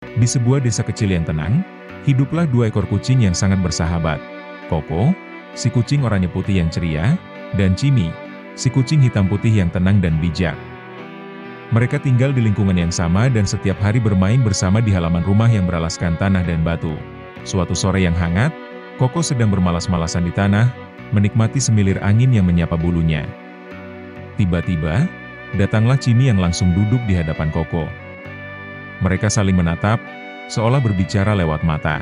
Di sebuah desa kecil yang tenang, hiduplah dua ekor kucing yang sangat bersahabat. Koko, si kucing oranye putih yang ceria, dan Cimi, si kucing hitam putih yang tenang dan bijak. Mereka tinggal di lingkungan yang sama dan setiap hari bermain bersama di halaman rumah yang beralaskan tanah dan batu. Suatu sore yang hangat, Koko sedang bermalas-malasan di tanah, menikmati semilir angin yang menyapa bulunya. Tiba-tiba, datanglah Cimi yang langsung duduk di hadapan Koko. Mereka saling menatap, seolah berbicara lewat mata.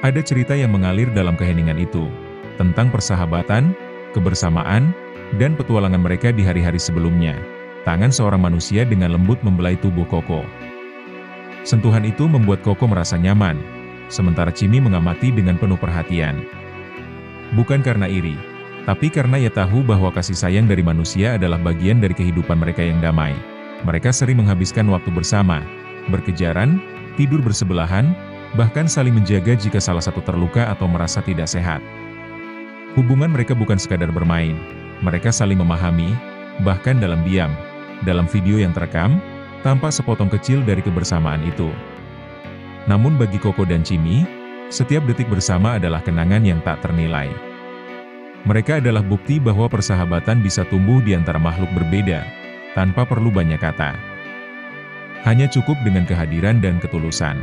Ada cerita yang mengalir dalam keheningan itu, tentang persahabatan, kebersamaan, dan petualangan mereka di hari-hari sebelumnya. Tangan seorang manusia dengan lembut membelai tubuh Koko. Sentuhan itu membuat Koko merasa nyaman, sementara Cimi mengamati dengan penuh perhatian. Bukan karena iri, tapi karena ia tahu bahwa kasih sayang dari manusia adalah bagian dari kehidupan mereka yang damai. Mereka sering menghabiskan waktu bersama, berkejaran, tidur bersebelahan, bahkan saling menjaga jika salah satu terluka atau merasa tidak sehat. Hubungan mereka bukan sekadar bermain, mereka saling memahami, bahkan dalam diam. Dalam video yang terekam, tampak sepotong kecil dari kebersamaan itu. Namun bagi Koko dan Cimi, setiap detik bersama adalah kenangan yang tak ternilai. Mereka adalah bukti bahwa persahabatan bisa tumbuh di antara makhluk berbeda, tanpa perlu banyak kata. Hanya cukup dengan kehadiran dan ketulusan.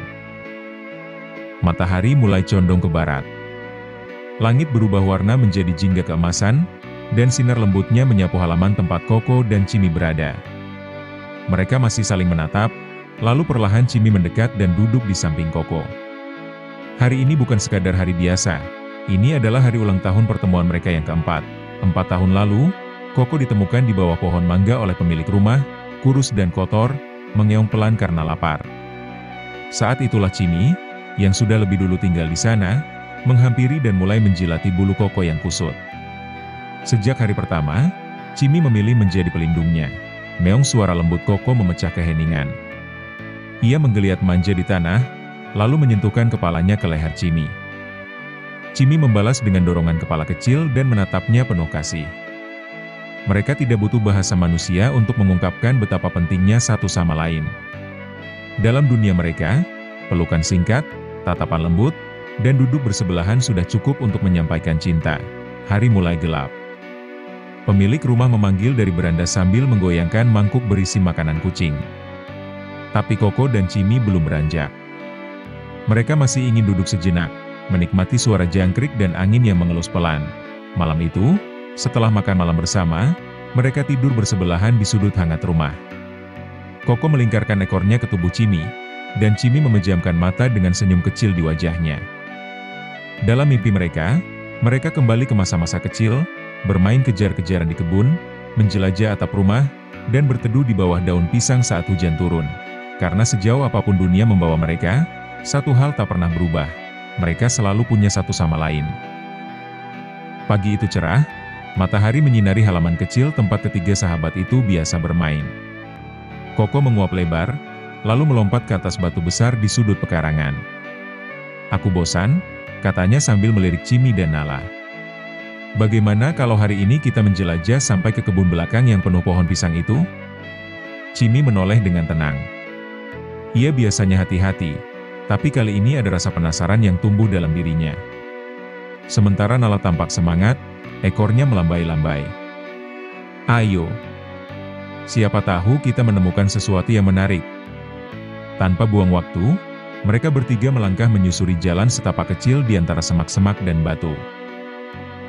Matahari mulai condong ke barat. Langit berubah warna menjadi jingga keemasan, dan sinar lembutnya menyapu halaman tempat Koko dan Cimi berada. Mereka masih saling menatap, lalu perlahan Cimi mendekat dan duduk di samping Koko. Hari ini bukan sekadar hari biasa, ini adalah hari ulang tahun pertemuan mereka yang keempat. 4 tahun lalu, Koko ditemukan di bawah pohon mangga oleh pemilik rumah, kurus dan kotor, mengeong pelan karena lapar. Saat itulah Cimi, yang sudah lebih dulu tinggal di sana, menghampiri dan mulai menjilati bulu Koko yang kusut. Sejak hari pertama, Cimi memilih menjadi pelindungnya. Meong suara lembut Koko memecah keheningan. Ia menggeliat manja di tanah, lalu menyentuhkan kepalanya ke leher Cimi. Cimi membalas dengan dorongan kepala kecil dan menatapnya penuh kasih. Mereka tidak butuh bahasa manusia untuk mengungkapkan betapa pentingnya satu sama lain. Dalam dunia mereka, pelukan singkat, tatapan lembut, dan duduk bersebelahan sudah cukup untuk menyampaikan cinta. Hari mulai gelap. Pemilik rumah memanggil dari beranda sambil menggoyangkan mangkuk berisi makanan kucing. Tapi Koko dan Cimi belum beranjak. Mereka masih ingin duduk sejenak, menikmati suara jangkrik dan angin yang mengelus pelan. Malam itu, setelah makan malam bersama, mereka tidur bersebelahan di sudut hangat rumah. Koko melingkarkan ekornya ke tubuh Cimi, dan Cimi memejamkan mata dengan senyum kecil di wajahnya. Dalam mimpi mereka kembali ke masa-masa kecil, bermain kejar-kejaran di kebun, menjelajah atap rumah, dan berteduh di bawah daun pisang saat hujan turun. Karena sejauh apapun dunia membawa mereka, satu hal tak pernah berubah. Mereka selalu punya satu sama lain. Pagi itu cerah, matahari menyinari halaman kecil tempat ketiga sahabat itu biasa bermain. Koko menguap lebar, lalu melompat ke atas batu besar di sudut pekarangan. "Aku bosan," katanya sambil melirik Cimi dan Nala. "Bagaimana kalau hari ini kita menjelajah sampai ke kebun belakang yang penuh pohon pisang itu?" Cimi menoleh dengan tenang. Ia biasanya hati-hati, tapi kali ini ada rasa penasaran yang tumbuh dalam dirinya. Sementara Nala tampak semangat, ekornya melambai-lambai. "Ayo. Siapa tahu kita menemukan sesuatu yang menarik." Tanpa buang waktu, mereka bertiga melangkah menyusuri jalan setapak kecil di antara semak-semak dan batu.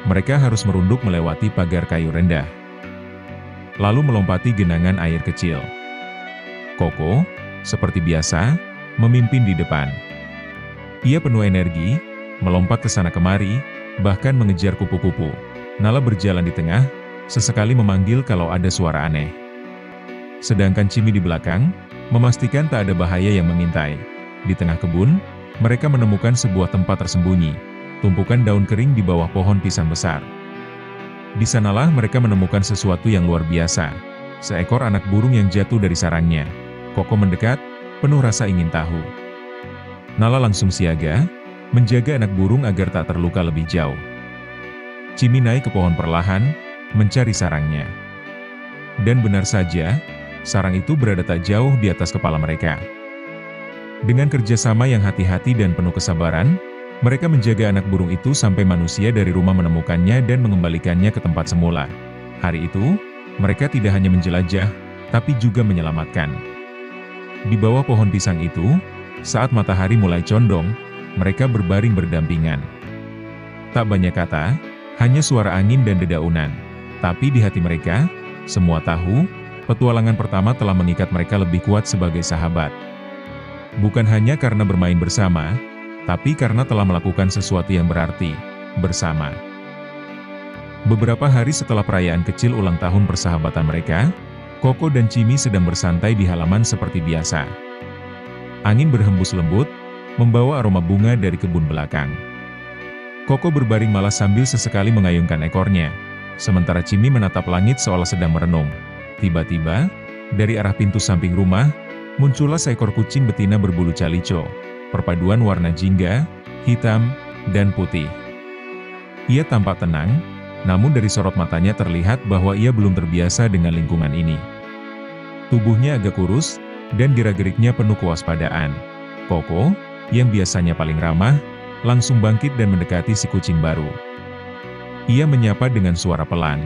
Mereka harus merunduk melewati pagar kayu rendah, lalu melompati genangan air kecil. Koko, seperti biasa, memimpin di depan. Ia penuh energi, melompat ke sana kemari, bahkan mengejar kupu-kupu. Nala berjalan di tengah, sesekali memanggil kalau ada suara aneh. Sedangkan Cimi di belakang, memastikan tak ada bahaya yang mengintai. Di tengah kebun, mereka menemukan sebuah tempat tersembunyi, tumpukan daun kering di bawah pohon pisang besar. Di sanalah mereka menemukan sesuatu yang luar biasa, seekor anak burung yang jatuh dari sarangnya. Koko mendekat, penuh rasa ingin tahu. Nala langsung siaga, menjaga anak burung agar tak terluka lebih jauh. Cimi naik ke pohon perlahan, mencari sarangnya. Dan benar saja, sarang itu berada tak jauh di atas kepala mereka. Dengan kerjasama yang hati-hati dan penuh kesabaran, mereka menjaga anak burung itu sampai manusia dari rumah menemukannya dan mengembalikannya ke tempat semula. Hari itu, mereka tidak hanya menjelajah, tapi juga menyelamatkan. Di bawah pohon pisang itu, saat matahari mulai condong, mereka berbaring berdampingan. Tak banyak kata, hanya suara angin dan dedaunan. Tapi di hati mereka, semua tahu, petualangan pertama telah mengikat mereka lebih kuat sebagai sahabat. Bukan hanya karena bermain bersama, tapi karena telah melakukan sesuatu yang berarti, bersama. Beberapa hari setelah perayaan kecil ulang tahun persahabatan mereka, Koko dan Cimi sedang bersantai di halaman seperti biasa. Angin berhembus lembut, membawa aroma bunga dari kebun belakang. Koko berbaring malas sambil sesekali mengayunkan ekornya, sementara Cimi menatap langit seolah sedang merenung. Tiba-tiba, dari arah pintu samping rumah, muncullah seekor kucing betina berbulu calico, perpaduan warna jingga, hitam, dan putih. Ia tampak tenang, namun dari sorot matanya terlihat bahwa ia belum terbiasa dengan lingkungan ini. Tubuhnya agak kurus, dan gerak-geriknya penuh kewaspadaan. Koko, yang biasanya paling ramah, langsung bangkit dan mendekati si kucing baru. Ia menyapa dengan suara pelan.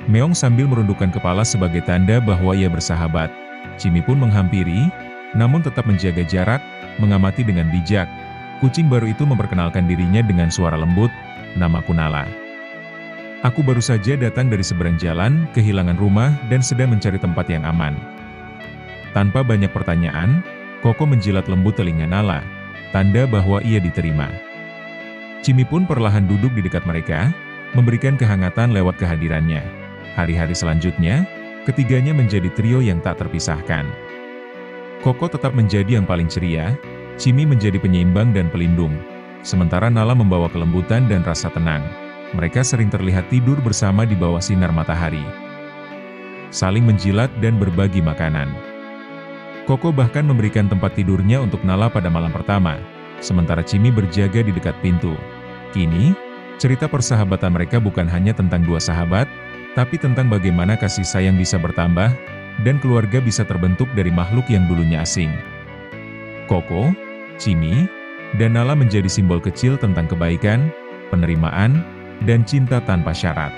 Meong sambil merundukkan kepala sebagai tanda bahwa ia bersahabat. Cimi pun menghampiri, namun tetap menjaga jarak, mengamati dengan bijak. Kucing baru itu memperkenalkan dirinya dengan suara lembut, "Namaku Nala. Aku baru saja datang dari seberang jalan, kehilangan rumah, dan sedang mencari tempat yang aman." Tanpa banyak pertanyaan, Koko menjilat lembut telinga Nala, tanda bahwa ia diterima. Cimi pun perlahan duduk di dekat mereka, memberikan kehangatan lewat kehadirannya. Hari-hari selanjutnya, ketiganya menjadi trio yang tak terpisahkan. Koko tetap menjadi yang paling ceria, Cimi menjadi penyeimbang dan pelindung, sementara Nala membawa kelembutan dan rasa tenang. Mereka sering terlihat tidur bersama di bawah sinar matahari, saling menjilat dan berbagi makanan. Koko bahkan memberikan tempat tidurnya untuk Nala pada malam pertama, sementara Cimi berjaga di dekat pintu. Kini, cerita persahabatan mereka bukan hanya tentang dua sahabat, tapi tentang bagaimana kasih sayang bisa bertambah, dan keluarga bisa terbentuk dari makhluk yang dulunya asing. Koko, Cimi, dan Nala menjadi simbol kecil tentang kebaikan, penerimaan, dan cinta tanpa syarat.